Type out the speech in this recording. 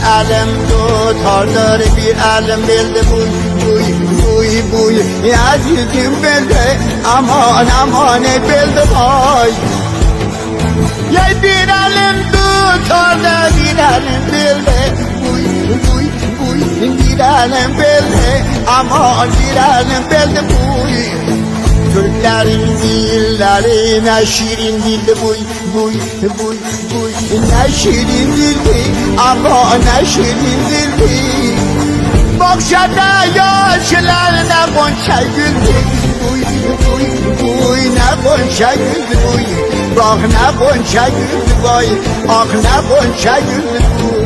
علم دو تار داره bir علم بلده بوی بوی بوی بوی عزیزim بلده aman aman بلده vay ya bir علم دو تار da bir علم بلده بوی بوی بوی bir علم بلده aman bir علم بلده بوی Türklerin dilleri ne şirin dildi buy buy buy buy ne şirin dildi ama ne şirin dildi Bakşada yaşlar ne gonca güldü buy buy buy ne gonca güldü buy Bak ne gonca güldü vay ah ne gonca güldü buy